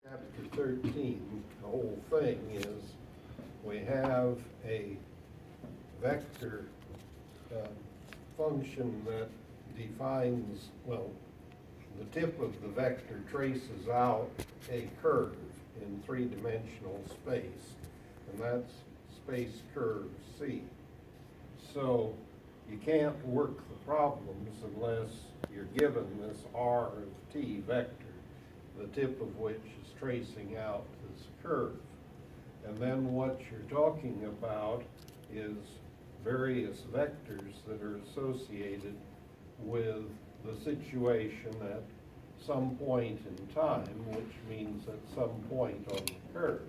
Chapter 13, the whole thing is we have a vector function that defines, well, the tip of the vector traces out a curve in three-dimensional space, and that's space curve C. So you can't work the problems unless you're given this R of t vector, the tip of which is tracing out this curve. And then what you're talking about is various vectors that are associated with the situation at some point in time, which means at some point on the curve.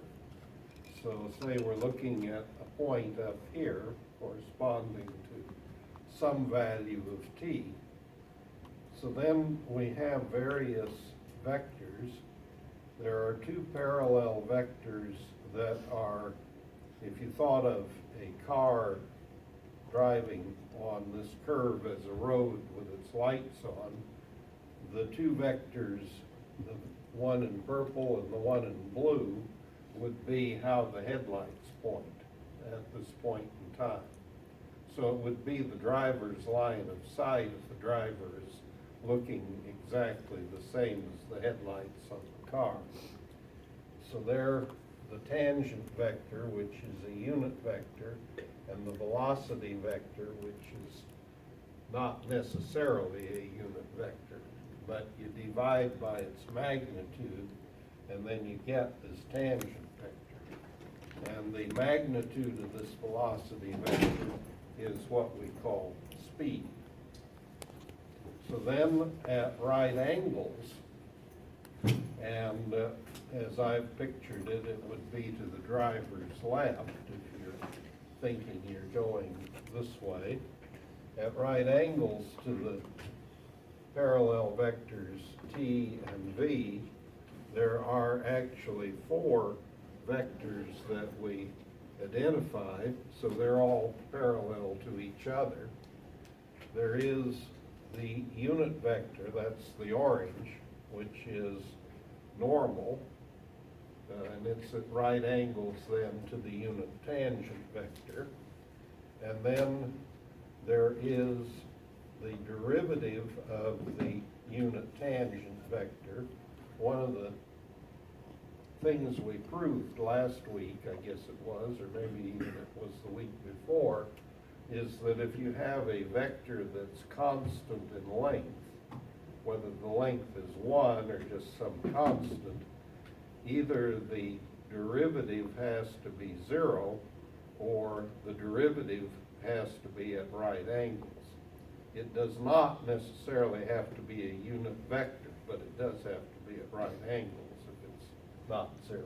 So say we're looking at a point up here corresponding to some value of t. So then we have various vectors. There are two parallel vectors that are, if you thought of a car driving on this curve as a road with its lights on, the two vectors, the one in purple and the one in blue, would be how the headlights point at this point in time. So it would be the driver's line of sight if the driver is looking exactly the same as the headlights on the car. So there, the tangent vector, which is a unit vector, and the velocity vector, which is not necessarily a unit vector, but you divide by its magnitude, and then you get this tangent vector. And the magnitude of this velocity vector is what we call speed. So then at right angles, and as I've pictured it, it would be to the driver's left if you're thinking you're going this way. At right angles to the parallel vectors t and v, there are actually four vectors that we identified, so they're all parallel to each other. There is the unit vector, that's the orange, which is normal, and it's at right angles then to the unit tangent vector. And then there is the derivative of the unit tangent vector. One of the things we proved last week, I guess it was, or maybe even it was the week before, is that if you have a vector that's constant in length, whether the length is 1 or just some constant, either the derivative has to be 0 or the derivative has to be at right angles. It does not necessarily have to be a unit vector, but it does have to be at right angles if it's not 0.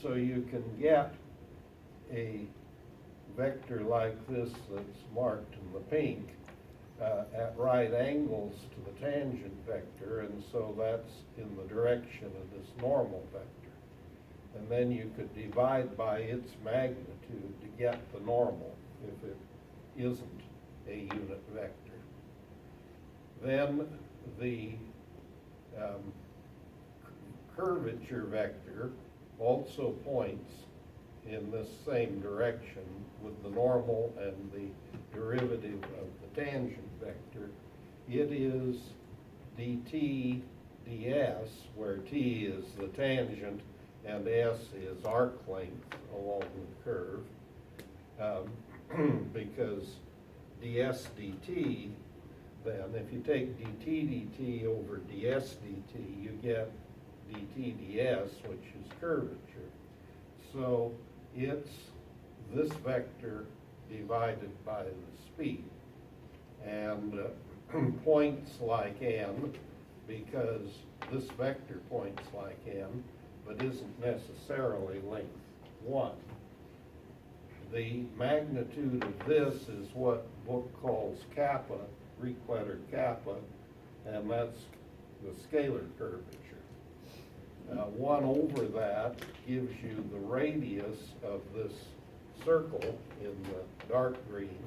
So you can get a vector like this that's marked in the pink at right angles to the tangent vector, and so that's in the direction of this normal vector. And then you could divide by its magnitude to get the normal if it isn't a unit vector. Then the curvature vector also points in this same direction with the normal and the derivative of the tangent vector. It is dt ds, where t is the tangent and s is arc length along the curve, because ds dt, then if you take dt dt over ds dt, you get dt ds, which is curvature. So it's this vector divided by the speed, and points like n, because this vector points like n, but isn't necessarily length 1. The magnitude of this is what the book calls kappa, Greek letter kappa, and that's the scalar curvature. 1 over that gives you the radius of this circle in the dark green,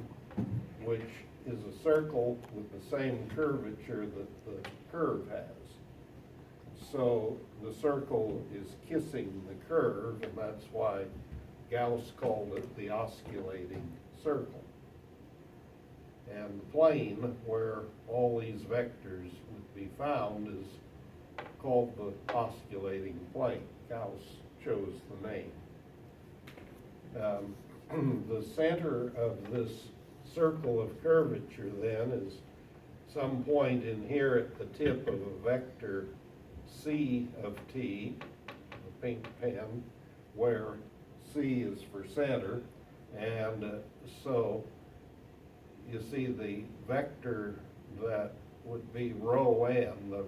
which is a circle with the same curvature that the curve has. so the circle is kissing the curve, and that's why Gauss called it the osculating circle. And the plane where all these vectors would be found is called the osculating plane. Gauss chose the name. The center of this circle of curvature then is some point in here at the tip of a vector C of t, the pink pen, where C is for center, and so you see the vector that would be rho n, the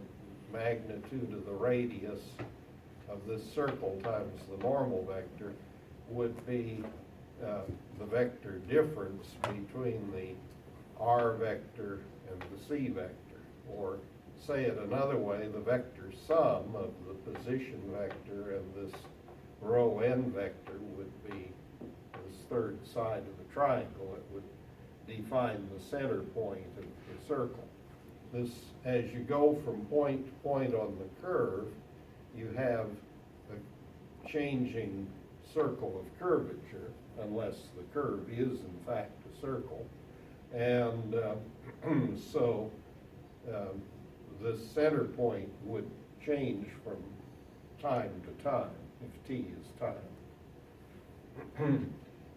magnitude of the radius of this circle times the normal vector, would be the vector difference between the r vector and the c vector. Or say it another way, the vector sum of the position vector and this rho n vector would be this third side of the triangle. It would define the center point of the circle. This, as you go from point to point on the curve, you have a changing circle of curvature, unless the curve is in fact a circle. And so the center point would change from time to time, if t is time.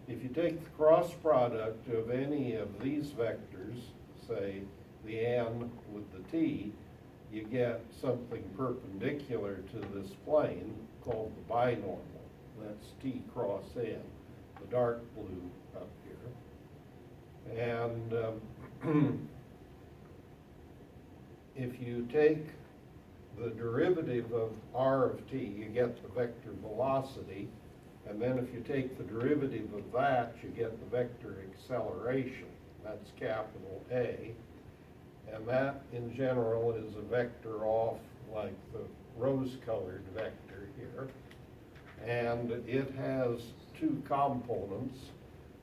If you take the cross product of any of these vectors, say the n with the t, you get something perpendicular to this plane called the binormal. That's t cross n, the dark blue up here. And if you take the derivative of r of t, you get the vector velocity, and then if you take the derivative of that, you get the vector acceleration. That's capital A. And that, in general, is a vector off like the rose-colored vector here. And it has two components.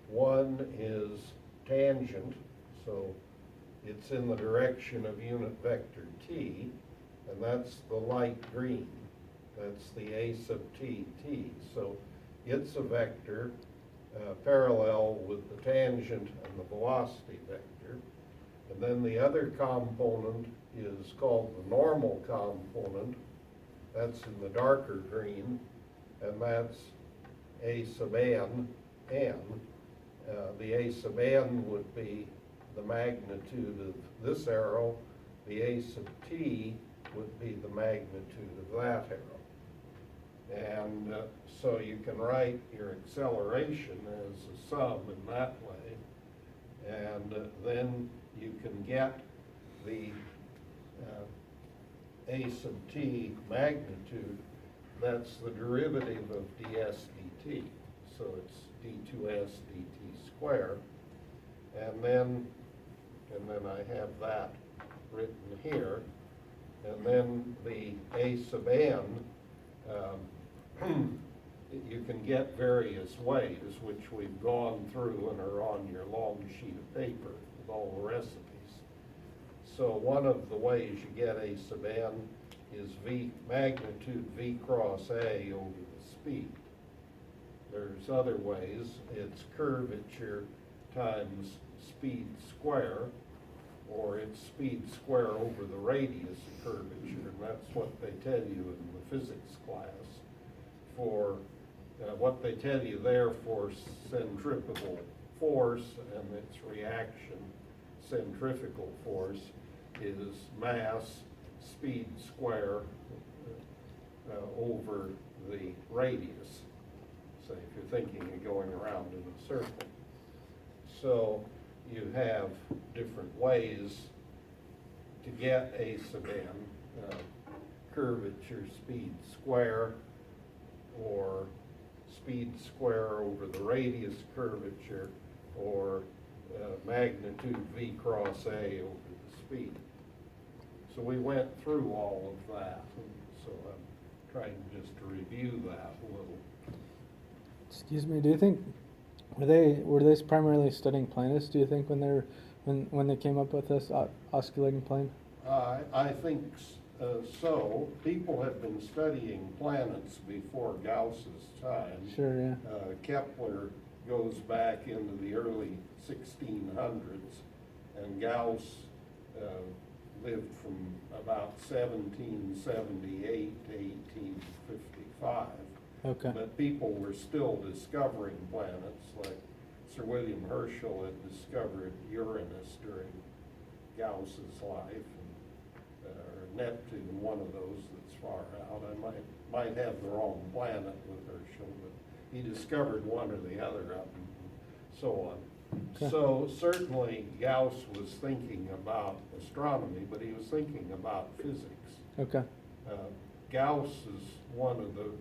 One is tangent, so it's in the direction of unit vector t, and that's the light green. That's the a sub t, t. So it's a vector parallel with the tangent and the velocity vector. And then the other component is called the normal component. That's in the darker green, and that's a sub n, n. The a sub n would be the magnitude of this arrow. The a sub t would be the magnitude of that arrow. And so you can write your acceleration as a sum in that way. And then you can get the a sub t magnitude. That's the derivative of ds dt. So it's d2s dt squared. And then I have that written here. And then the a sub n, you can get various ways, which we've gone through and are on your long sheet of paper with all the recipes. So one of the ways you get a sub n is v magnitude v cross a over the speed. There's other ways. It's curvature times speed square, or it's speed square over the radius of curvature, and that's what they tell you in the physics class. For what they tell you there for centripetal force and its reaction, centrifugal force, is mass speed square over the radius. Say if you're thinking of going around in a circle. So you have different ways to get a sub n, curvature speed square, or speed square over the radius curvature, or magnitude v cross a over the speed. So we went through all of that, so I'm trying just to review that a little. Excuse me, do you think, were they primarily studying planists, do you think, when they came up with this osculating plane? I think So, people have been studying planets before Gauss's time. Sure, yeah. Kepler goes back into the early 1600s, and Gauss lived from about 1778 to 1855. Okay. But people were still discovering planets, like Sir William Herschel had discovered Uranus during Gauss's life, or Neptune, one of those that's far out. I might have the wrong planet with Herschel, but he discovered one or the other of them, and so on. Okay. So certainly Gauss was thinking about astronomy, but he was thinking about physics. Okay. Gauss is one of the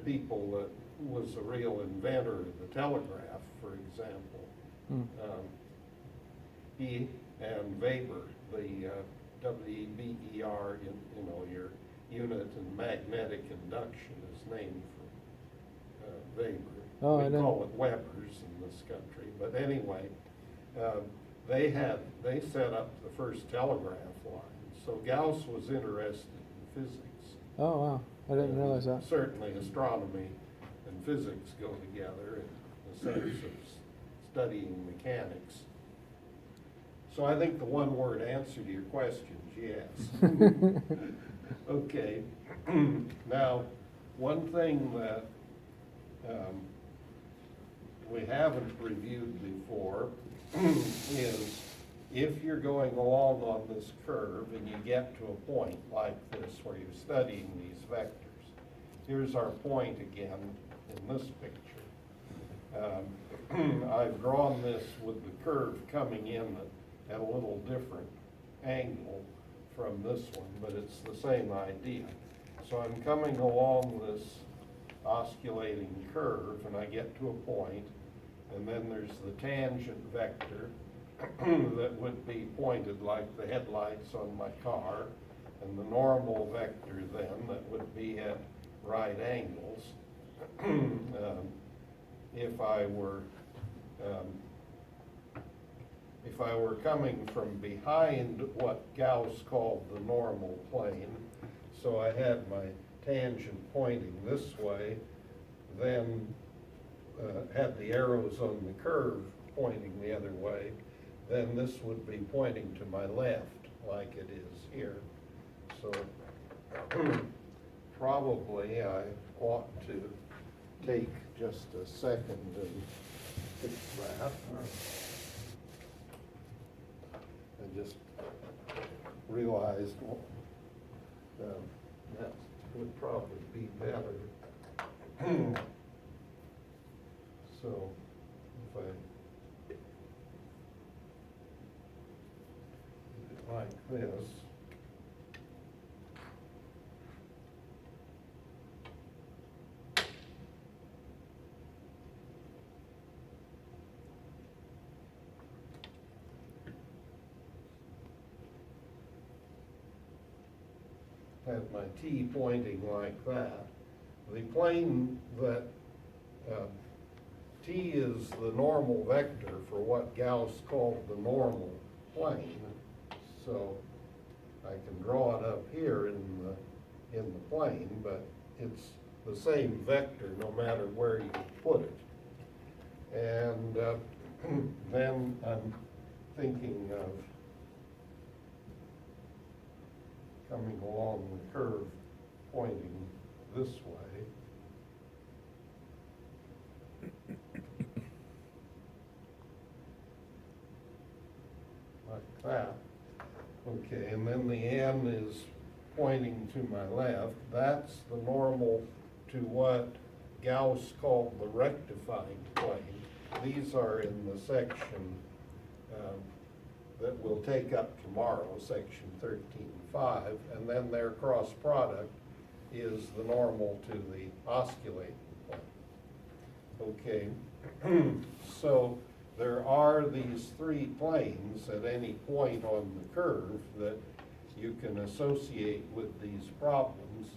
people that was a real inventor of the telegraph, for example. Hmm. He and Weber, the WEBER, your unit in magnetic induction is named for Weber. Oh, I We didn't- call it Webers in this country, but anyway, they set up the first telegraph line. So Gauss was interested in physics. Oh, wow. I didn't realize that. Certainly astronomy and physics go together in the sense of studying mechanics. So I think the one-word answer to your question is yes. Okay. Now, one thing that we haven't reviewed before is if you're going along on this curve and you get to a point like this where you're studying these vectors. Here's our point again in this picture. I've drawn this with the curve coming in at a little different angle from this one, but it's the same idea. So I'm coming along this osculating curve, and I get to a point, and then there's the tangent vector that would be pointed like the headlights on my car, and the normal vector then that would be at right angles. If I were coming from behind what Gauss called the normal plane, so I had my tangent pointing this way, then had the arrows on the curve pointing the other way, then this would be pointing to my left like it is here. So probably I ought to take just a second and fix that. I just realized that would probably be better. So if I did it like this, have my T pointing like that. The plane that T is the normal vector for what Gauss called the normal plane. So I can draw it up here in the plane, but it's the same vector no matter where you put it. And then I'm thinking of coming along the curve pointing this way. Like that. Okay, and then the N is pointing to my left. That's the normal to what Gauss called the rectifying plane. These are in the section that we'll take up tomorrow, section 13.5, and then their cross product is the normal to the osculating plane. Okay, so there are these three planes at any point on the curve that you can associate with these problems,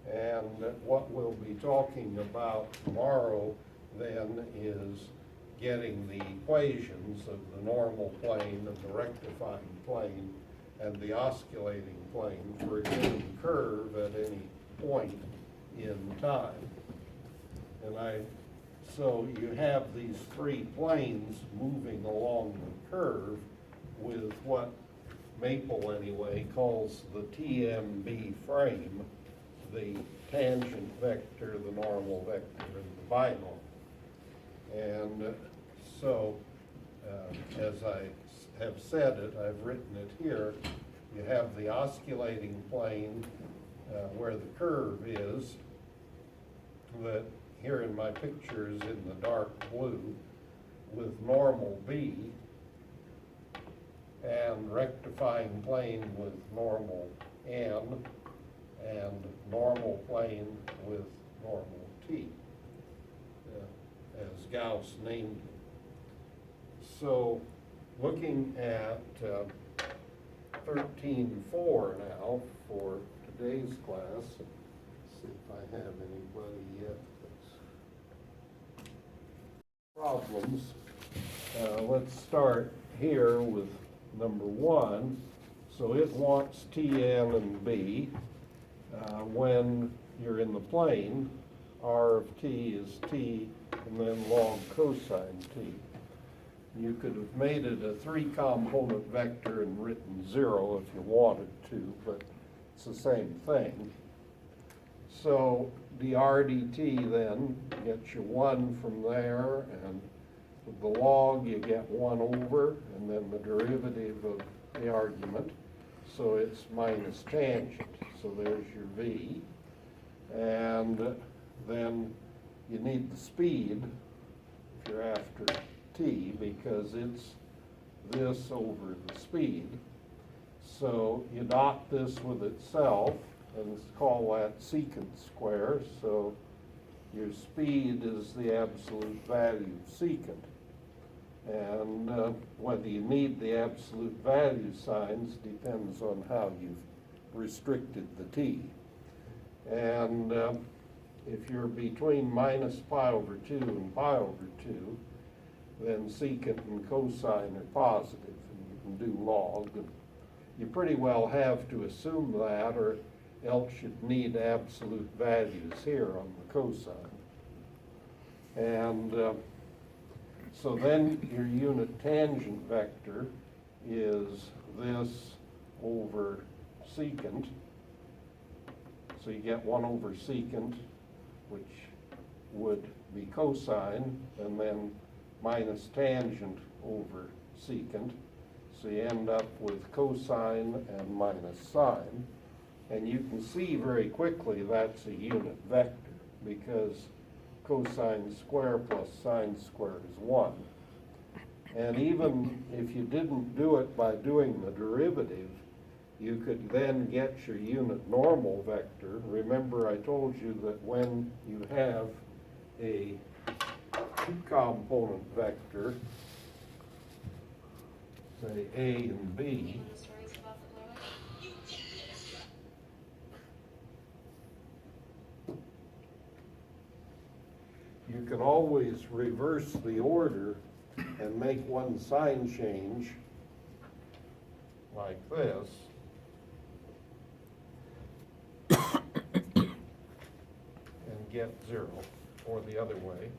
and what we'll be talking about tomorrow then is getting the equations of the normal plane and the rectifying plane and the osculating plane for a given curve at any point in time. So you have these three planes moving along the curve with what Maple anyway calls the TMB frame, the tangent vector, the normal vector, and the binormal. And so, as I have said it, I've written it here, you have the osculating plane where the curve is, that here in my picture is in the dark blue, with normal B, and rectifying plane with normal N, and normal plane with normal T, as Gauss named it. So looking at 13.4 now for today's class, see if I have anybody yet that's problems. Let's start here with number 1. So it wants Tn and B. When you're in the plane, R of T is T, and then log cosine T. You could have made it a 3-component vector and written 0 if you wanted to, but it's the same thing. So dr dt then gets you 1 from there, and with the log you get 1 over, and then the derivative of the argument. So it's minus tangent. So there's your v. And then you need the speed if you're after t, because it's this over the speed. So you dot this with itself, and call that secant square. So your speed is the absolute value of secant. And whether you need the absolute value signs depends on how you've restricted the t. And if you're between minus pi over 2 and pi over 2, then secant and cosine are positive, and you can do log. And you pretty well have to assume that, or else you'd need absolute values here on the cosine. And so then your unit tangent vector is this over secant. So you get 1 over secant, which would be cosine, and then minus tangent over secant. So you end up with cosine and minus sine. And you can see very quickly that's a unit vector, because cosine square plus sine square is 1. And even if you didn't do it by doing the derivative, you could then get your unit normal vector. Remember, I told you that when you have a 2-component vector, say A and B, you can always reverse the order and make one sign change like this. And get 0, or the other way.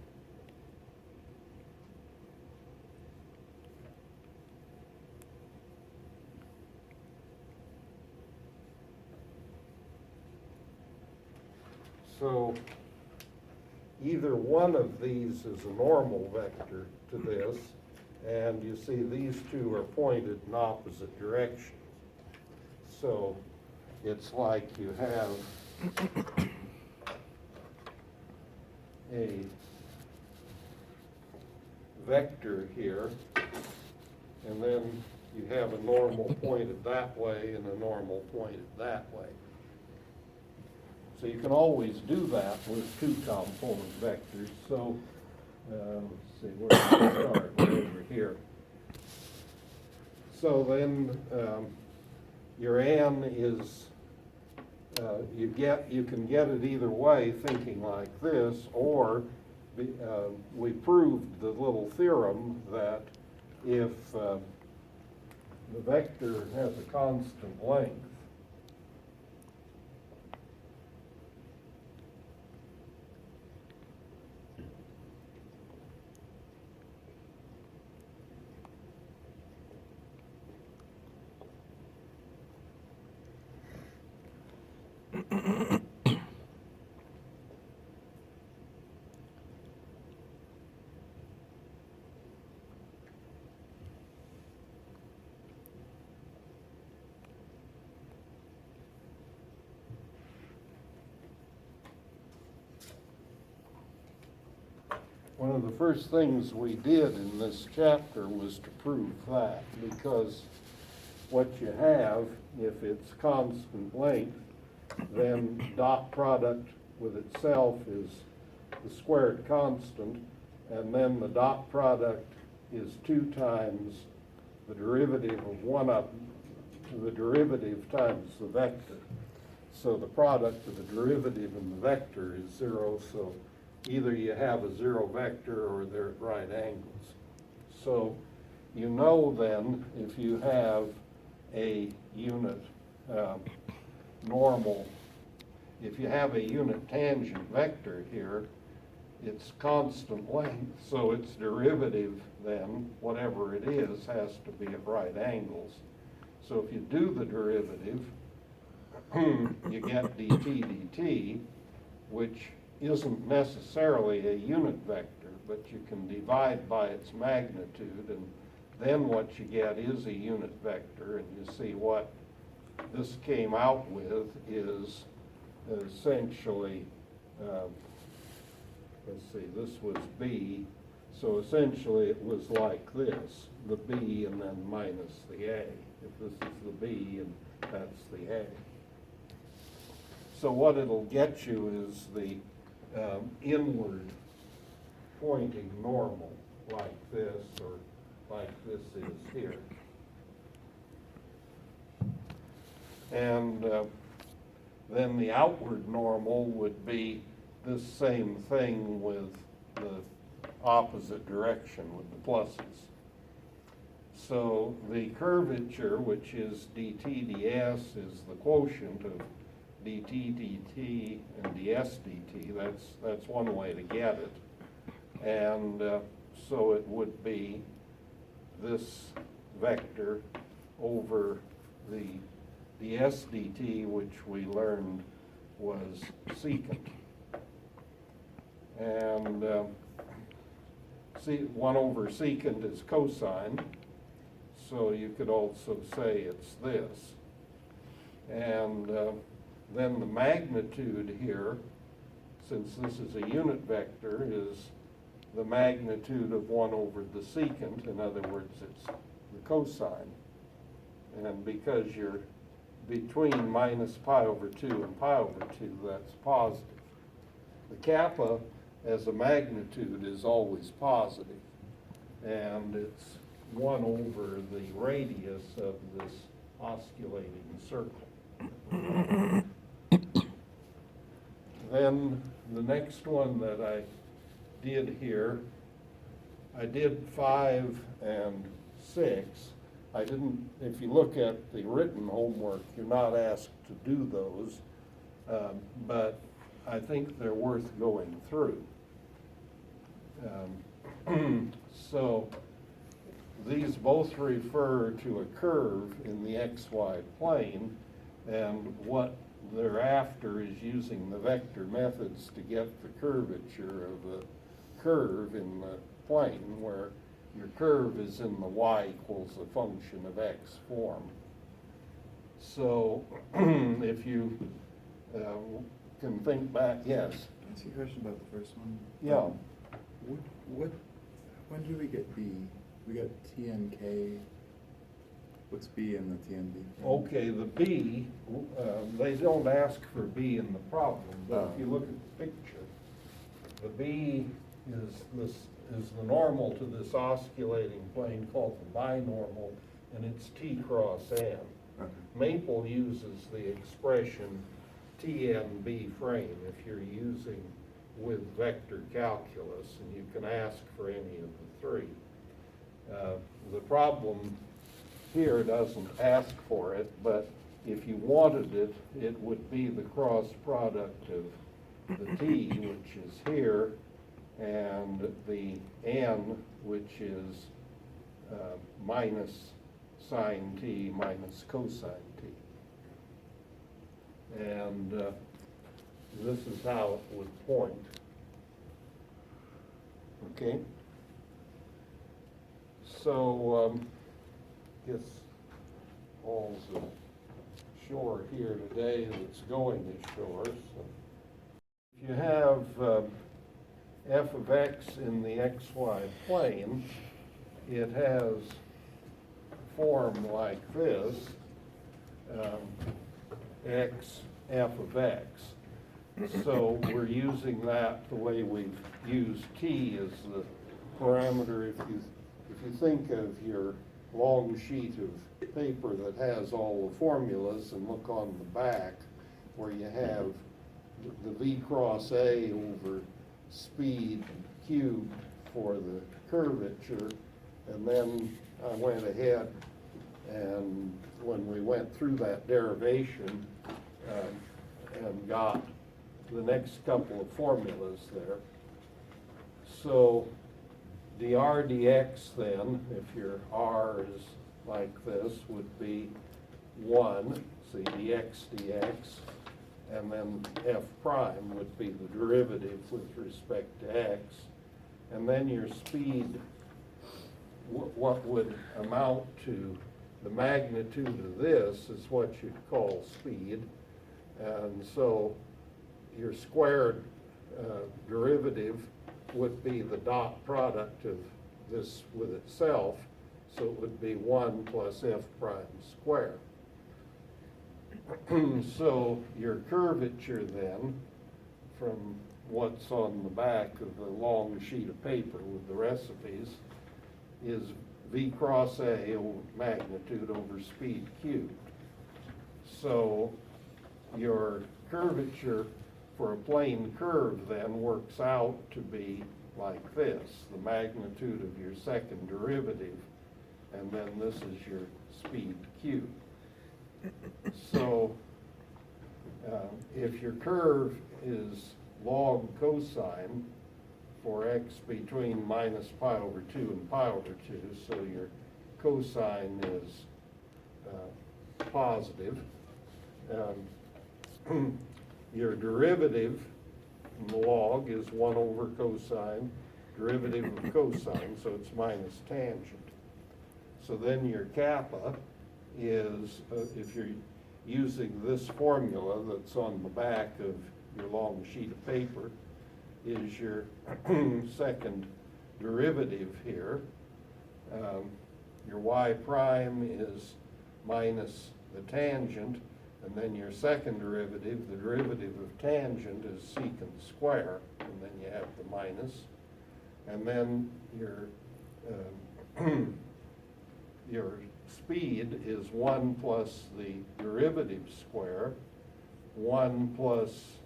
So either one of these is a normal vector to this, and you see these two are pointed in opposite directions. So it's like you have a vector here, and then you have a normal pointed that way and a normal pointed that way. So you can always do that with 2-component vectors. So let's see, where do we start? We're over here. So then your n is, you can get it either way, thinking like this, or we proved the little theorem that if the vector has a constant length. One of the first things we did in this chapter was to prove that, because what you have, if it's constant length, then dot product with itself is the squared constant, and then the dot product is 2 times the derivative of one of them, the derivative times the vector. So the product of the derivative and the vector is 0, so either you have a 0 vector or they're at right angles. So you know then, if you have a unit normal, if you have a unit tangent vector here, it's constant length, so its derivative then, whatever it is, has to be at right angles. So if you do the derivative, you get dt dt, which isn't necessarily a unit vector, but you can divide by its magnitude, and then what you get is a unit vector, and you see what this came out with is essentially, let's see, this was B, so essentially it was like this, the B and then minus the A. If this is the B and that's the A. So what it'll get you is the inward pointing normal, like this, or like this is here. And then the outward normal would be this same thing with the opposite direction, with the pluses. So the curvature, which is dt ds, is the quotient of dt dt and ds dt. That's one way to get it. And so it would be this vector over the ds dt, which we learned was secant. And 1 over secant is cosine, so you could also say it's this. And then the magnitude here, since this is a unit vector, is the magnitude of 1 over the secant. In other words, it's the cosine. And because you're between minus pi over 2 and pi over 2, that's positive. The kappa as a magnitude is always positive, and it's 1 over the radius of this osculating circle. Then the next one that I did here, I did 5 and 6. I didn't, if you look at the written homework, you're not asked to do those, but I think they're worth going through. So these both refer to a curve in the XY plane, and what they're after is using the vector methods to get the curvature of the curve in the plane, where your curve is in the y equals a function of x form. So if you can think back, yes? Can I ask you a question about the first one? Yeah. When did we get B? We got T and K. What's B in the T and B? Okay, the B, they don't ask for B in the problem, but if you look at the picture, the B is the normal to this osculating plane called the binormal, and it's T cross N. Okay. Maple uses the expression TNB frame if you're using with vector calculus, and you can ask for any of the three. The problem here doesn't ask for it, but if you wanted it, it would be the cross product of the t, which is here, and the n, which is minus sine t minus cosine t. And this is how it would point. Okay? So, guess all's ashore here today that's going ashore. So if you have f of x in the xy plane, it has a form like this, x f of x. So we're using that the way we've used t as the parameter. If you think of your long sheet of paper that has all the formulas and look on the back where you have the v cross a over speed cubed for the curvature, and then I went ahead and when we went through that derivation and got the next couple of formulas there. So dr dx then, if your r is like this, would be 1, see dx dx, and then f prime would be the derivative with respect to x, and then your speed, what would amount to the magnitude of this is what you'd call speed, and so your squared derivative would be the dot product of this with itself, so it would be 1 plus f prime squared. So your curvature then, from what's on the back of the long sheet of paper with the recipes, is v cross a magnitude over speed cubed. So your curvature for a plane curve then works out to be like this, the magnitude of your second derivative, and then this is your speed cubed. So if your curve is log cosine for x between minus pi over 2 and pi over 2, so your cosine is positive. Your derivative in the log is 1 over cosine, derivative of cosine, so it's minus tangent. So then your kappa is, if you're using this formula that's on the back of your long sheet of paper, is your second derivative here. Your y prime is minus the tangent, and then your second derivative, the derivative of tangent, is secant square, and then you have the minus. And then your speed is 1 plus the derivative square, 1 plus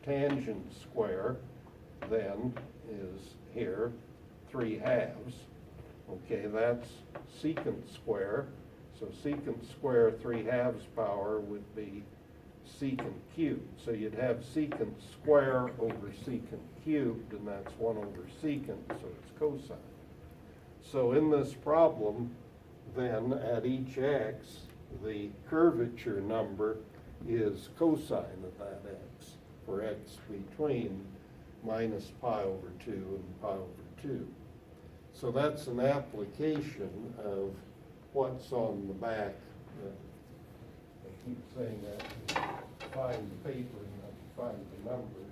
tangent square, then is here 3/2. Okay, that's secant square. So secant square 3/2 power would be secant cubed. So you'd have secant square over secant cubed, and that's 1 over secant, so it's cosine. So in this problem, then at each x, the curvature number is cosine of that x, for x between minus pi over 2 and pi over 2. So that's an application of what's on the back. I keep saying that, find the paper and not find the number.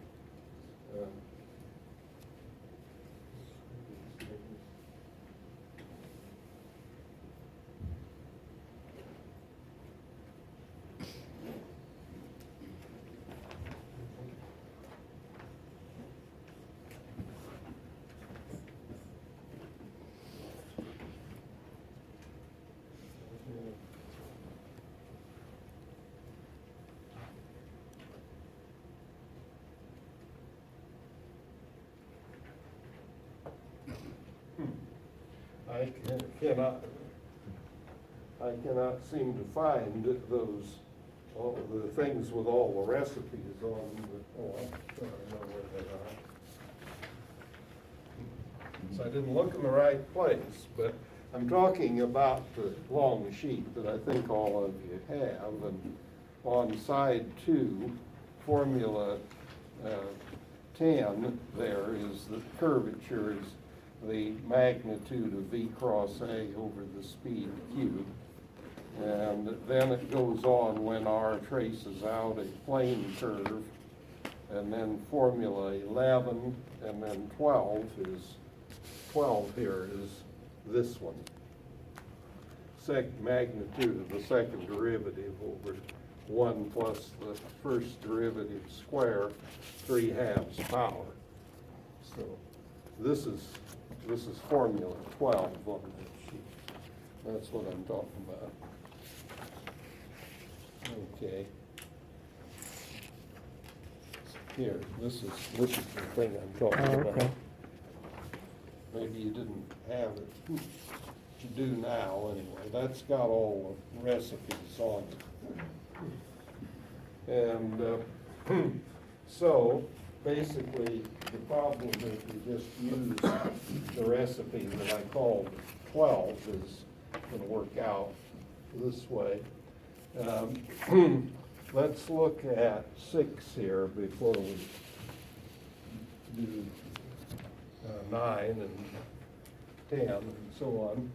I cannot, I cannot seem to find those, all the things with all the recipes on them. Oh, I know where they are. So I didn't look in the right place, but I'm talking about the long sheet that I think all of you have. And on side 2, formula 10 there is the curvature is the magnitude of V cross A over the speed cubed. And then it goes on when R traces out a plane curve. And then formula 11 and then 12 here is this one. Magnitude of the second derivative over 1 plus the first derivative square, 3/2 power. So this is formula 12 on that sheet. That's what I'm talking about. Okay. Here, this is the thing I'm talking about. Okay. Maybe you didn't have it. You do now, anyway. That's got all the recipes on it. And so, basically, the problem is we just use the recipe that I called 12 is going to work out this way. Let's look at 6 here before we do 9 and 10 and so on.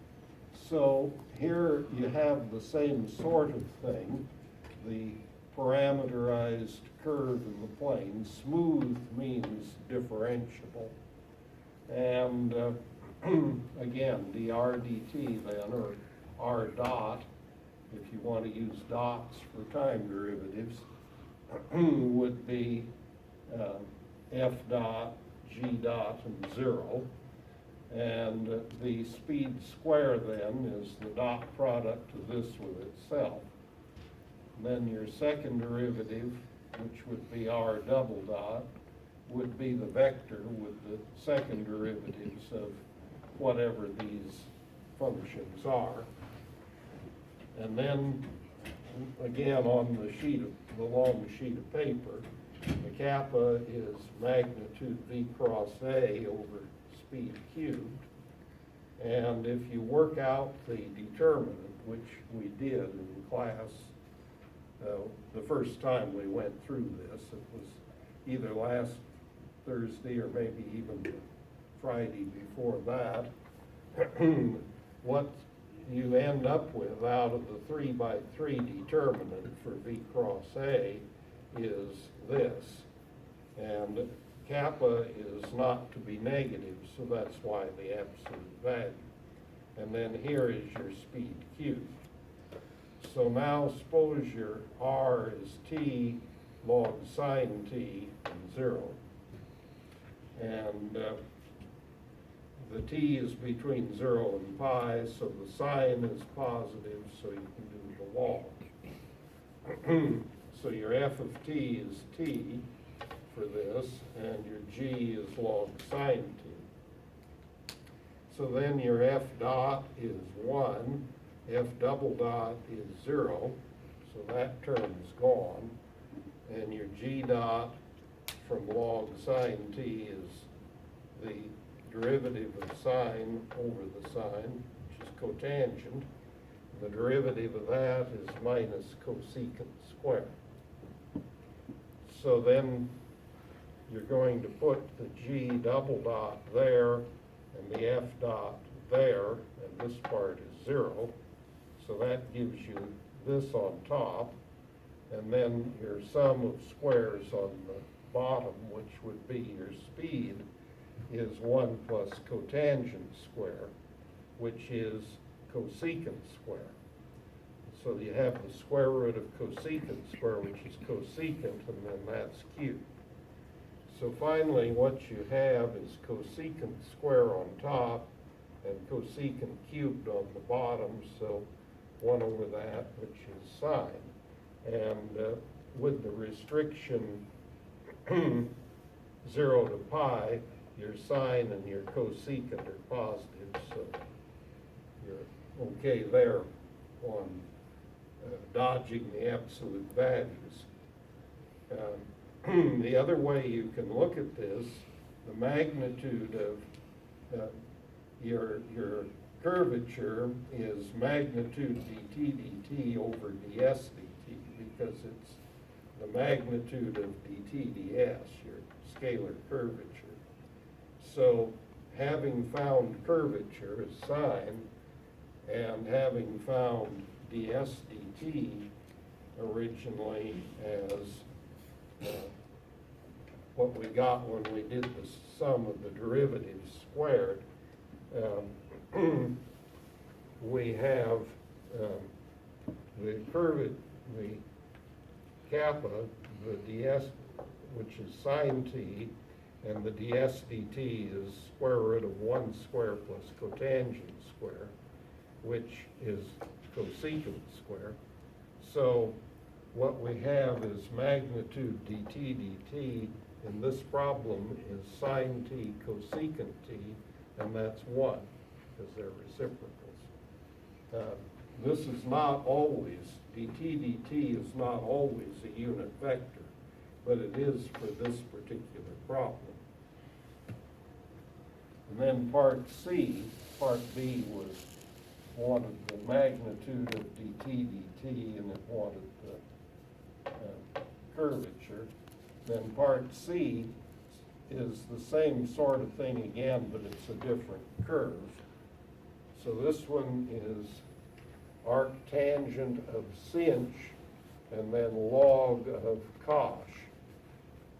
So here you have the same sort of thing, the parameterized curve in the plane. Smooth means differentiable. And again, dr dt then, or r dot, if you want to use dots for time derivatives, would be f dot, g dot, and 0. And the speed square then is the dot product of this with itself. And then your second derivative, which would be r double dot, would be the vector with the second derivatives of whatever these functions are. And then, again, on the long sheet of paper, the kappa is magnitude V cross A over speed cubed. And if you work out the determinant, which we did in class the first time we went through this, it was either last Thursday or maybe even Friday before that, what you end up with out of the 3x3 determinant for V cross A is this. And kappa is not to be negative, so that's why the absolute value. And then here is your speed cubed. So now suppose your r is t log sine t and 0. And the t is between 0 and pi, so the sine is positive, so you can do the log. So your f of t is t for this, and your g is log sine t. So then your f dot is 1, f double dot is 0, so that term is gone, and your g dot from log sine t is the derivative of sine over the sine, which is cotangent. The derivative of that is minus cosecant square. So then you're going to put the g double dot there and the f dot there, and this part is 0. So that gives you this on top, and then your sum of squares on the bottom, which would be your speed, is 1 plus cotangent square, which is cosecant square. So you have the square root of cosecant square, which is cosecant, and then that's cubed. So finally, what you have is cosecant square on top and cosecant cubed on the bottom, so 1 over that, which is sine. And with the restriction 0 to pi, your sine and your cosecant are positive, so you're okay there on dodging the absolute values. The other way you can look at this, the magnitude of your curvature is magnitude dt dt over ds dt, because it's the magnitude of dt ds, your scalar curvature. So having found curvature as sine, and having found ds dt originally as what we got when we did the sum of the derivatives squared, we have the kappa, the ds, which is sine t, and the ds dt is square root of 1 square plus cotangent square, which is cosecant square. So what we have is magnitude dt dt in this problem is sine t cosecant t, and that's 1, because they're reciprocals. This is not always, dt dt is not always a unit vector, but it is for this particular problem. And then part C, part B wanted the magnitude of dt dt, and it wanted the curvature. Then part C is the same sort of thing again, but it's a different curve. So this one is arctangent of sinh and then log of cosh.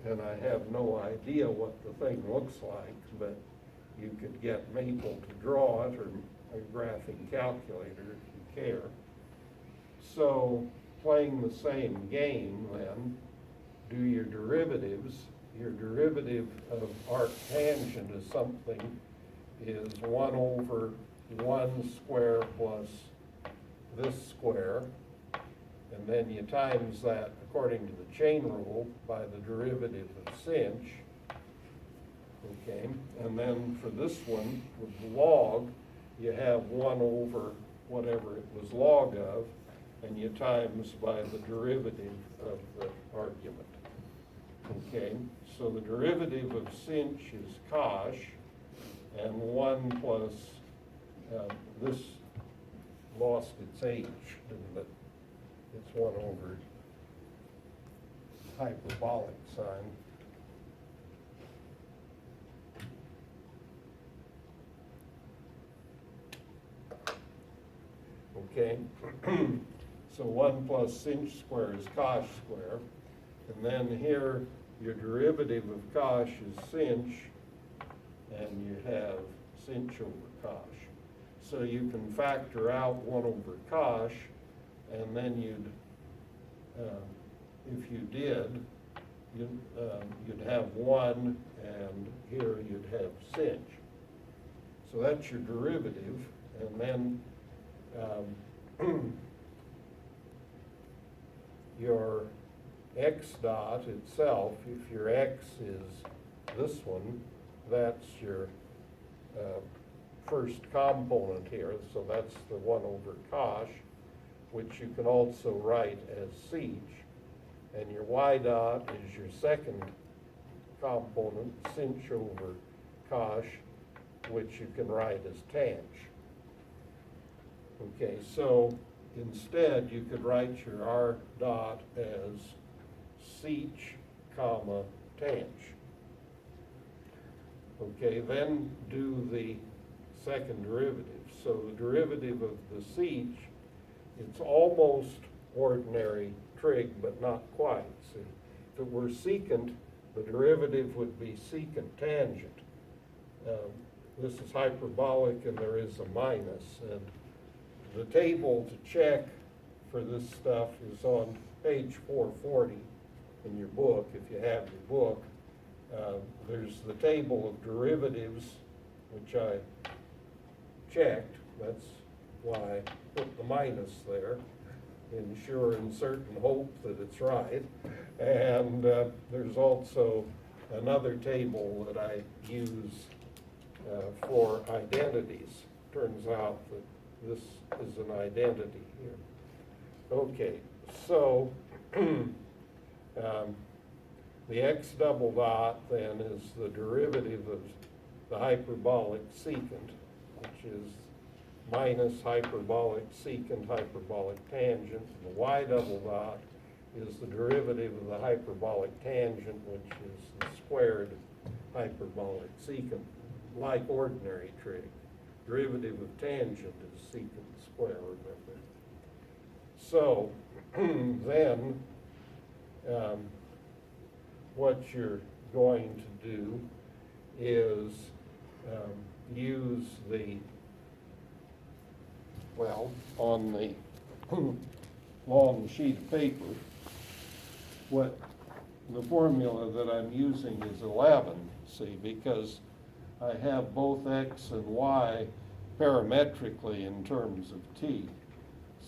And I have no idea what the thing looks like, but you could get Maple to draw it, or a graphing calculator if you care. So playing the same game then, do your derivatives. Your derivative of arctangent is something is 1 over 1 square plus this square, and then you times that according to the chain rule by the derivative of sinh. Okay, and then for this one with the log, you have 1 over whatever it was log of, and you times by the derivative of the argument. Okay, so the derivative of sinh is cosh, and 1 plus, this lost its h, didn't it? It's 1 over hyperbolic sign. Okay, so 1 plus sinh square is cosh square, and then here your derivative of cosh is sinh, and you have sinh over cosh. So you can factor out 1 over cosh, and then you'd, if you did, you'd have 1, and here you'd have sinh. So that's your derivative, and then your x dot itself, if your x is this one, that's your first component here, so that's the 1 over cosh, which you can also write as sinh, and your y dot is your second component, sinh over cosh, which you can write as tanh. Okay, so instead you could write your r dot as sinh, comma, tanh. Okay, then do the second derivative. So the derivative of the sinh, it's almost ordinary trig, but not quite. See, if it were secant, the derivative would be secant tangent. This is hyperbolic, and there is a minus. And the table to check for this stuff is on page 440 in your book, if you have your book. There's the table of derivatives, which I checked. That's why I put the minus there, in sure and certain hope that it's right. And there's also another table that I use for identities. Turns out that this is an identity here. Okay, so the x double dot then is the derivative of the hyperbolic secant, which is minus hyperbolic secant hyperbolic tangent. The y double dot is the derivative of the hyperbolic tangent, which is the squared hyperbolic secant, like ordinary trig. Derivative of tangent is secant square, remember. So then what you're going to do is use the, well, on the long sheet of paper, what the formula that I'm using is 11, see, because I have both x and y parametrically in terms of t.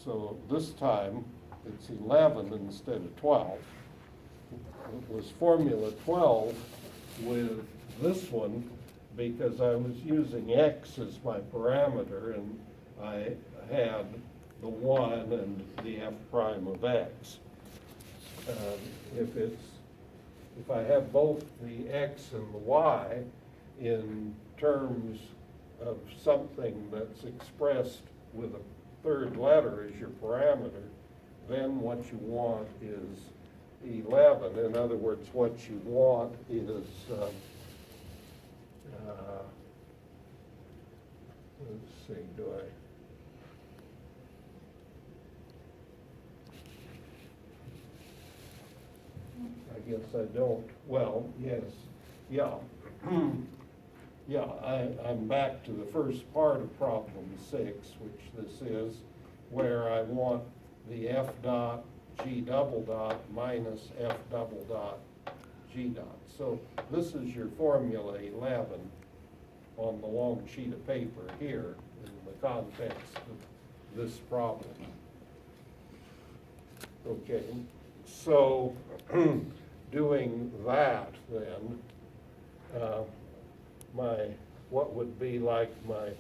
So this time it's 11 instead of 12. It was formula 12 with this one because I was using x as my parameter and I had the 1 and the f prime of x. If I have both the x and the y in terms of something that's expressed with a third letter as your parameter, then what you want is 11. In other words, what you want is, let's see, I guess I don't, well, yes, yeah. Yeah, I'm back to the first part of problem 6, which this is, where I want the f dot g double dot minus f double dot g dot. So this is your formula 11 on the long sheet of paper here in the context of this problem. Okay, so doing that then, what would be like my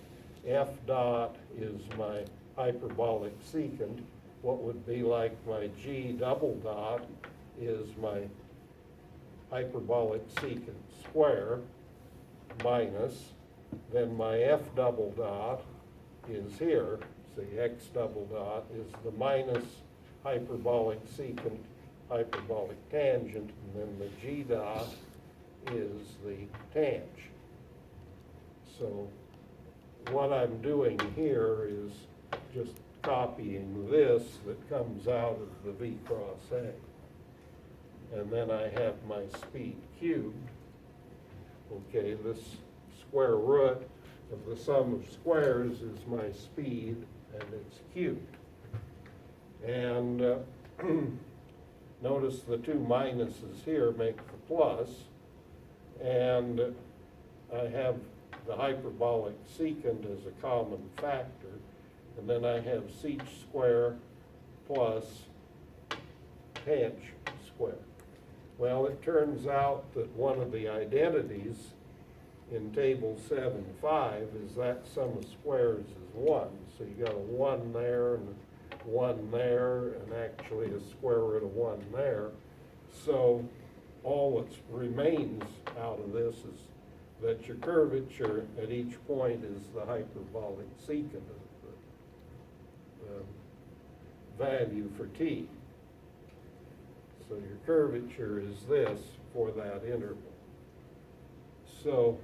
f dot is my hyperbolic secant. What would be like my g double dot is my hyperbolic secant square minus, then my f double dot is here, see, x double dot is the minus hyperbolic secant hyperbolic tangent, and then the g dot is the tang. So what I'm doing here is just copying this that comes out of the v cross a. And then I have my speed cubed. Okay, this square root of the sum of squares is my speed, and it's cubed. And notice the two minuses here make the plus, and I have the hyperbolic secant as a common factor, and then I have sec square plus tang square. Well, it turns out that one of the identities in table 7.5 is that sum of squares is 1. So you got a 1 there and 1 there, and actually a square root of 1 there. So all that remains out of this is that your curvature at each point is the hyperbolic secant of the value for t. So your curvature is this for that interval. So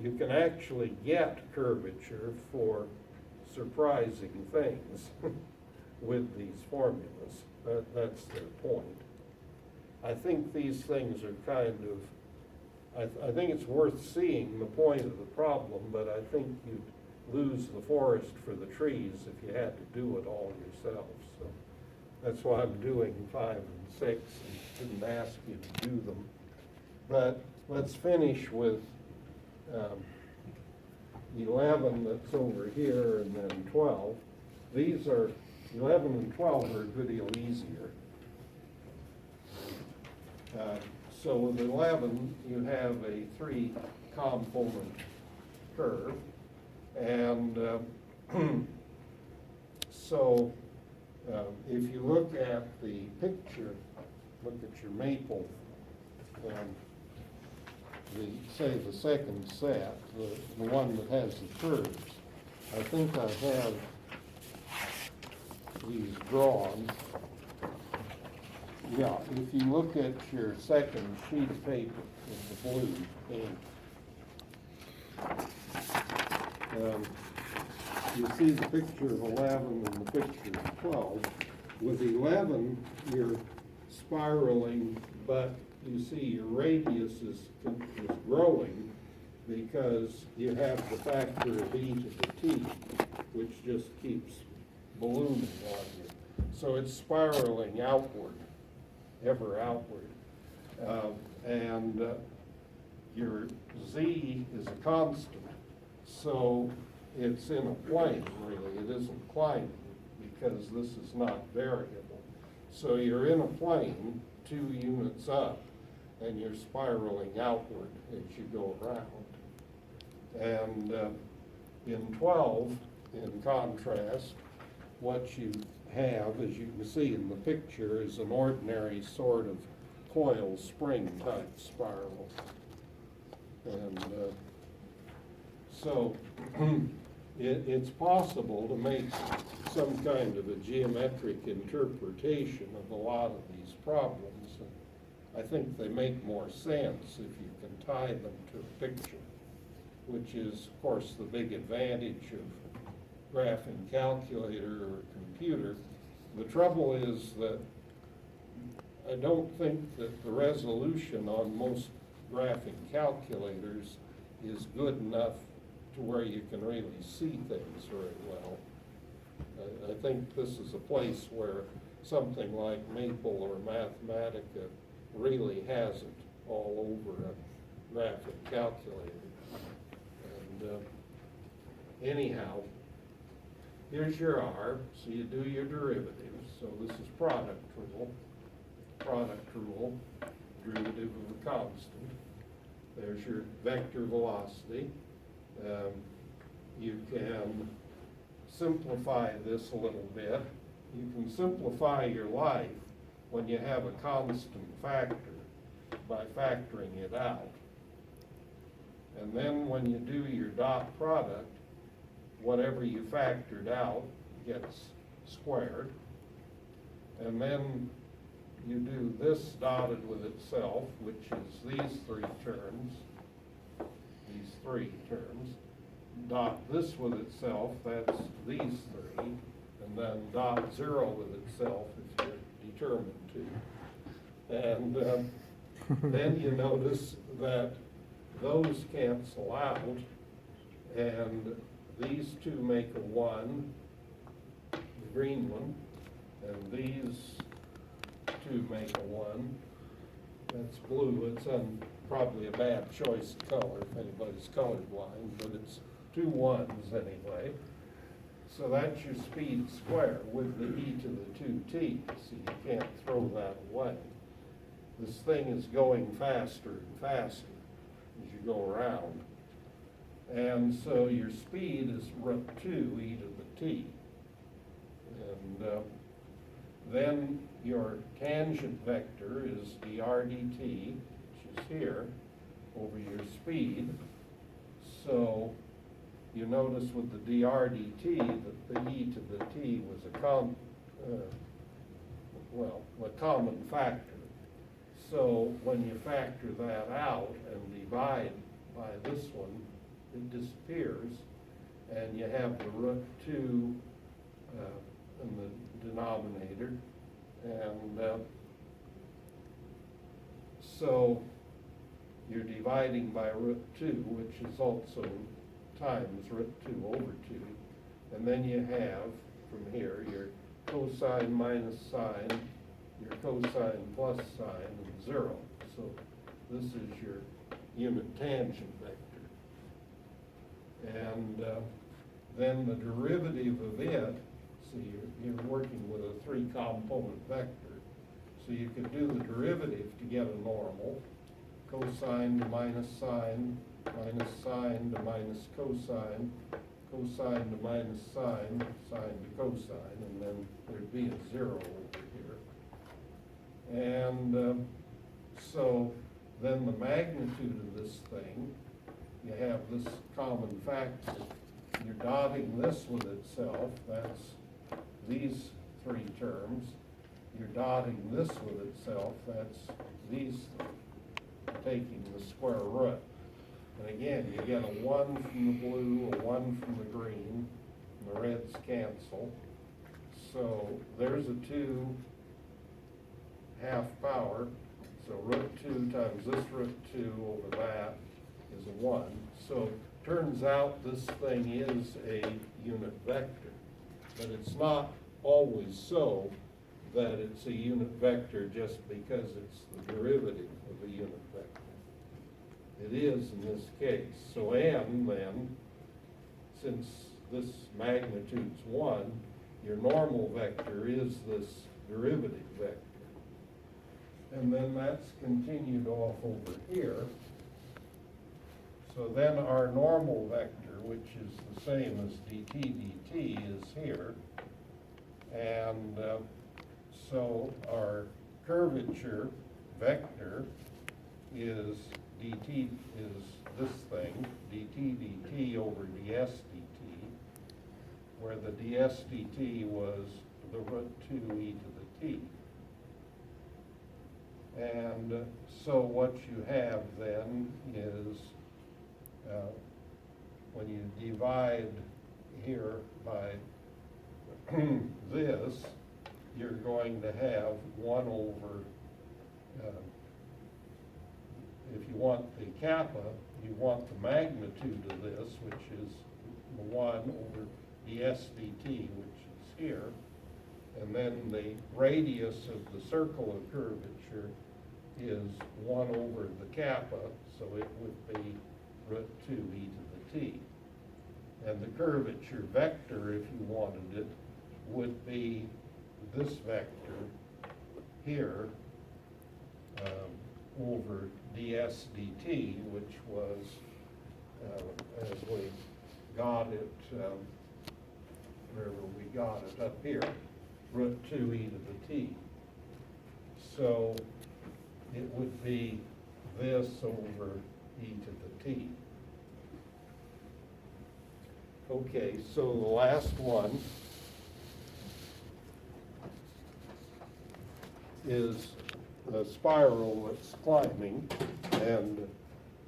you can actually get curvature for surprising things with these formulas. That's their point. I think these things are kind of, I think it's worth seeing the point of the problem, but I think you'd lose the forest for the trees if you had to do it all yourself. So that's why I'm doing 5 and 6 and didn't ask you to do them. But let's finish with 11 that's over here, and then 12. These are, 11 and 12 are a good deal easier. So with 11, you have a 3-component curve, And so if you look at the picture, look at your maple, say the second set, the one that has the curves. I think I have these drawn. Yeah, if you look at your second sheet of paper with the blue ink, you see the picture of 11 and the picture of 12. With 11, you're spiraling, but you see your radius is growing because you have the factor of e to the t, which just keeps ballooning on you. So it's spiraling outward, ever outward. And your z is a constant, so it's in a plane, really. It isn't climbing because this is not variable. So you're in a plane 2 units up, and you're spiraling outward as you go around. And in 12, in contrast, what you have, as you can see in the picture, is an ordinary sort of coil spring type spiral. And so it's possible to make some kind of a geometric interpretation of a lot of these problems. And I think they make more sense if you can tie them to a picture, which is, of course, the big advantage of graphing calculator or computer. The trouble is that I don't think that the resolution on most graphing calculators is good enough to where you can really see things very well. I think this is a place where something like Maple or Mathematica really has it all over a graphing calculator. And anyhow, here's your R, so you do your derivatives. So this is product rule, derivative of a constant. There's your vector velocity. You can simplify this a little bit. You can simplify your life when you have a constant factor by factoring it out. And then when you do your dot product, whatever you factored out gets squared. And then you do this dotted with itself, which is these three terms, dot this with itself, that's these three, and then dot zero with itself if you're determined to. And then you notice that those cancel out, and these two make a 1, the green one, and these two make a 1. That's blue. It's probably a bad choice of color if anybody's colorblind, but it's 2 1s anyway. So that's your speed square with the e to the 2t, so you can't throw that away. This thing is going faster and faster as you go around. And so your speed is root 2 e to the t. And then your tangent vector is dr dt, which is here, over your speed. So you notice with the dr dt that the e to the t was a common factor. So when you factor that out and divide by this one, it disappears, and you have the root 2 in the denominator. And so you're dividing by root 2, which is also times root 2 over 2. And then you have, from here, your cosine minus sine, your cosine plus sine, and 0. So this is your unit tangent vector. And then the derivative of it, so you're working with a 3-component vector. So you could do the derivative to get a normal, cosine to minus sine to minus cosine, cosine to minus sine, sine to cosine, and then there'd be a 0 over here. And so then the magnitude of this thing, you have this common factor. You're dotting this with itself, that's these three terms. You're dotting this with itself, that's these three, taking the square root. And again, you get a 1 from the blue, a 1 from the green, and the reds cancel. So there's a 2 half power. So root 2 times this root 2 over that is a 1. So turns out this thing is a unit vector. But it's not always so that it's a unit vector just because it's the derivative of a unit vector. It is in this case. So n then, since this magnitude's 1, your normal vector is this derivative vector. And then that's continued off over here. So then our normal vector, which is the same as dt is here. And so our curvature vector is dt is this thing, dt over ds dt, where the ds dt was the root 2e to the t. And so what you have then is, when you divide here by this, you're going to have 1 over, if you want the kappa, you want the magnitude of this, which is 1 over ds dt, which is here. And then the radius of the circle of curvature is 1 over the kappa, so it would be root 2e to the t. And the curvature vector, if you wanted it, would be this vector here over ds dt, which was, as we got it, wherever we got it, up here, root 2e to the t. So it would be this over e to the t. Okay, so the last one is a spiral that's climbing, and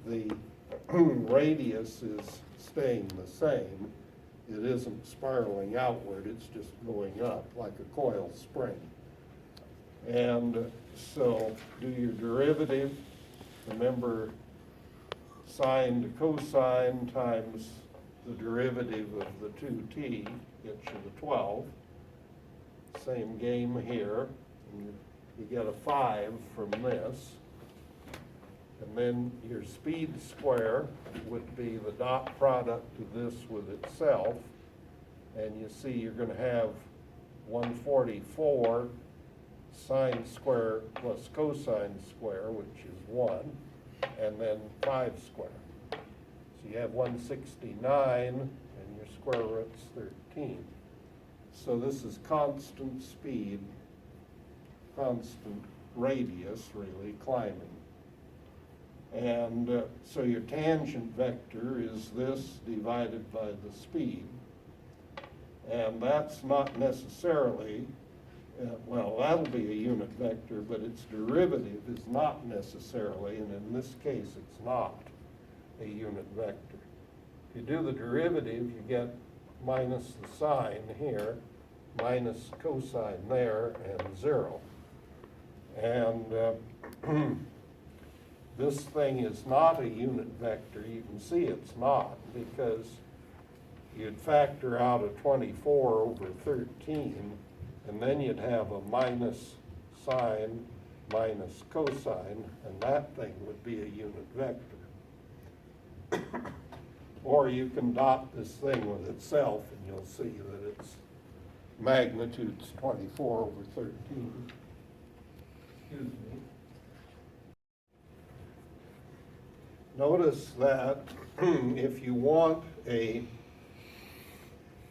the radius is staying the same. It isn't spiraling outward, it's just going up like a coil spring. And so do your derivative. Remember, sine to cosine times the derivative of the 2t gets you the 12. Same game here. You get a 5 from this. And then your speed square would be the dot product of this with itself. And you see you're going to have 144 sine square plus cosine square, which is 1, and then 5 square. So you have 169, and your square root's 13. So this is constant speed, constant radius, really, climbing. And so your tangent vector is this divided by the speed. And that's not necessarily, well, that'll be a unit vector, but its derivative is not necessarily, and in this case it's not a unit vector. If you do the derivative, you get minus the sine here, minus cosine there, and 0. And this thing is not a unit vector. You can see it's not, because you'd factor out a 24 over 13, and then you'd have a minus sine minus cosine, and that thing would be a unit vector. Or you can dot this thing with itself, and you'll see that its magnitude's 24 over 13. Excuse me. Notice that if you want a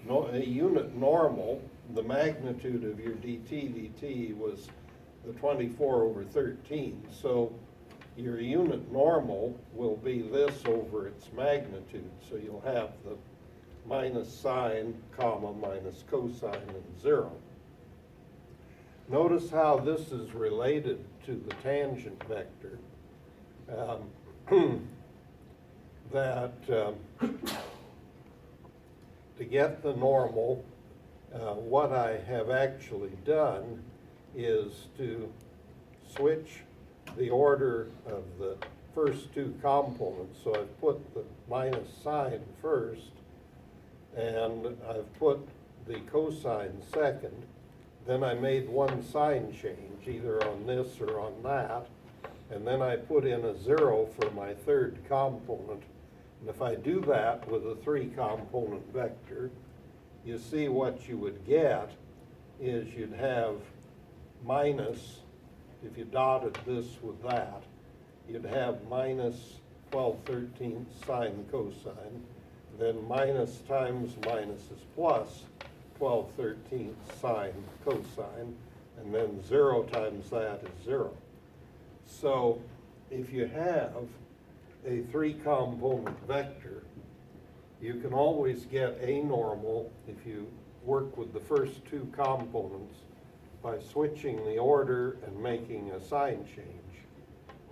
a unit normal, the magnitude of your dt was the 24/13. So your unit normal will be this over its magnitude. So you'll have the minus sine, comma, minus cosine, and 0. Notice how this is related to the tangent vector. That to get the normal, what I have actually done is to switch the order of the first two components. So I've put the minus sign first, and I've put the cosine second. Then I made one sign change, either on this or on that, and then I put in a 0 for my third component. And if I do that with a 3-component vector, you see what you would get is you'd have minus, if you dotted this with that, you'd have minus 12/13 sine cosine, then minus times minus is plus 12/13 sine cosine, and then 0 times that is 0. So if you have a 3-component vector, you can always get a normal if you work with the first two components by switching the order and making a sign change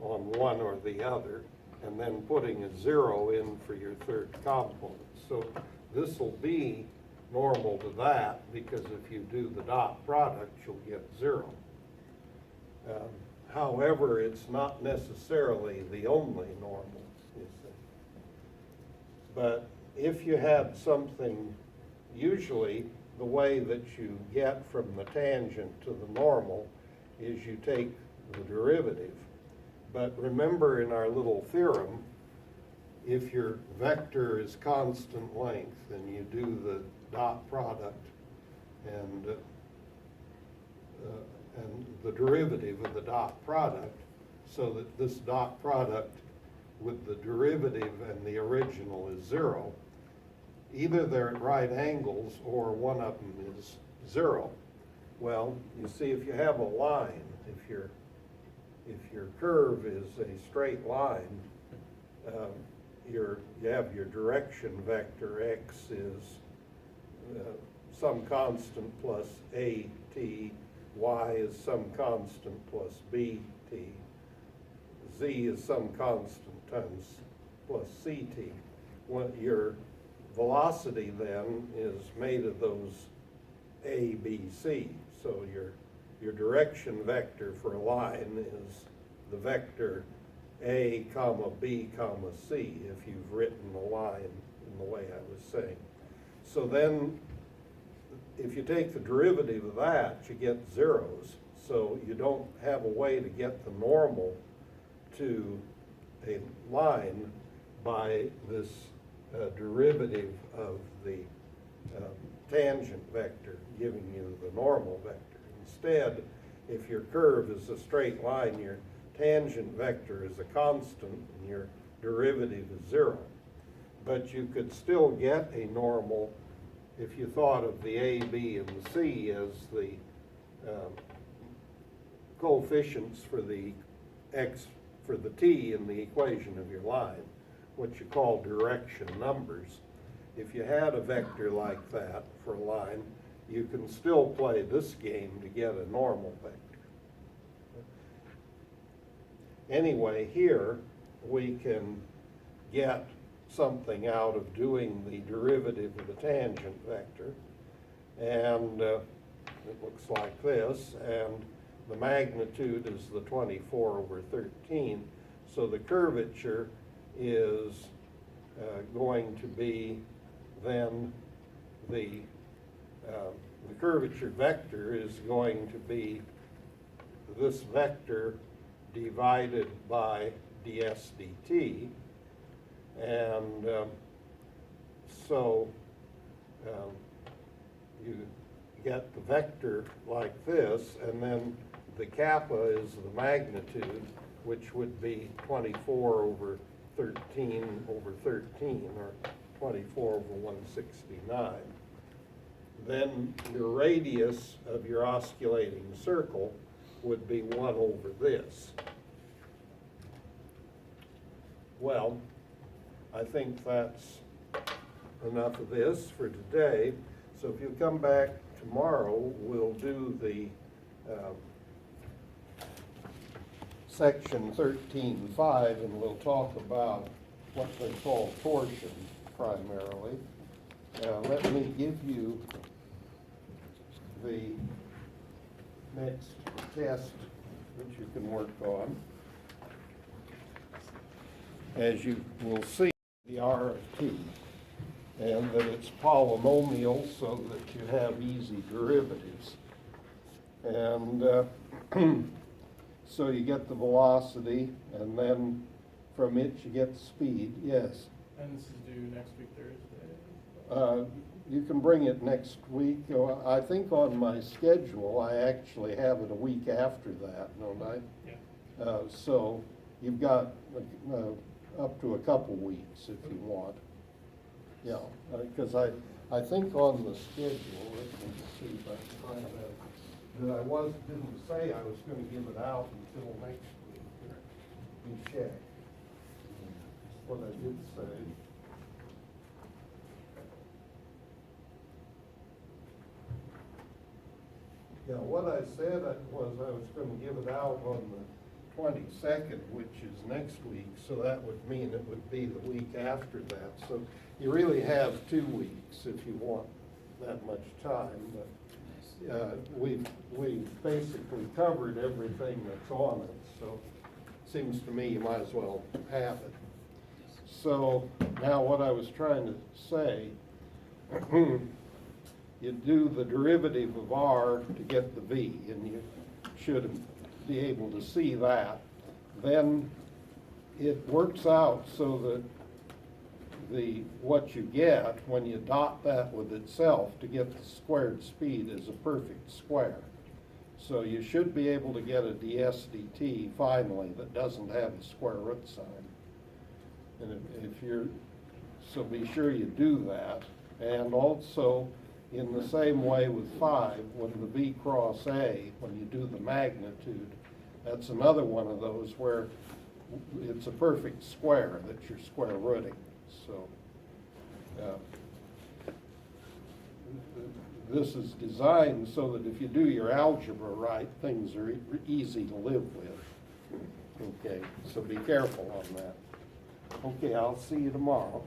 on one or the other, and then putting a 0 in for your third component. So this will be normal to that, because if you do the dot product, you'll get 0. However, it's not necessarily the only normal, you see. But if you had something, usually the way that you get from the tangent to the normal is you take the derivative. But remember, in our little theorem, if your vector is constant length, then you do the dot product and the derivative of the dot product, so that this dot product with the derivative and the original is 0. Either they're at right angles or one of them is 0. Well, you see, if you have a line, if your curve is a straight line, you have your direction vector. X is some constant plus AT, Y is some constant plus BT, Z is some constant times plus CT. Well, your velocity then is made of those A, B, C. So your direction vector for a line is the vector A, comma, B, comma, C, if you've written a line in the way I was saying. So then, if you take the derivative of that, you get zeros. So you don't have a way to get the normal to a line by this derivative of the tangent vector giving you the normal vector. Instead, if your curve is a straight line, your tangent vector is a constant and your derivative is 0. But you could still get a normal if you thought of the A, B, and the C as the coefficients for the X, for the T in the equation of your line, what you call direction numbers. If you had a vector like that for a line, you can still play this game to get a normal vector. Anyway, here we can get something out of doing the derivative of the tangent vector, and it looks like this, and the magnitude is the 24/13, so the curvature is going to be then the curvature vector is going to be this vector divided by ds dt. And so you get the vector like this, and then the kappa is the magnitude, which would be 24/13 over 13, or 24/169. then your radius of your osculating circle would be 1 over this. Well, I think that's enough of this for today. So if you come back tomorrow, we'll do the section 13.5, and we'll talk about what they call torsion primarily. Let me give you the next test that you can work on. As you will see, the R of T, and that it's polynomial so that you have easy derivatives. And so you get the velocity, and then from it you get the speed. Yes? And this is due next week, Thursday? You can bring it next week. I think on my schedule, I actually have it a week after that, don't I? Yeah. So you've got up to a couple weeks if you want. Yeah, because I think on the schedule, let me see if I can find that, that I didn't say I was going to give it out until next week. You check what I did say. Yeah, what I said was I was going to give it out on the 22nd, which is next week, so that would mean it would be the week after that. So you really have 2 weeks if you want that much time, but we've basically covered everything that's on it, so it seems to me you might as well have it. So now what I was trying to say, you do the derivative of R to get the V, and you should be able to see that. Then it works out so that what you get when you dot that with itself to get the squared speed is a perfect square. So you should be able to get a ds dt finally that doesn't have a square root sign. And if you're, so be sure you do that. And also, in the same way with 5, when the V cross A, when you do the magnitude, that's another one of those where it's a perfect square that you're square rooting. So this is designed so that if you do your algebra right, things are easy to live with. Okay, so be careful on that. Okay, I'll see you tomorrow.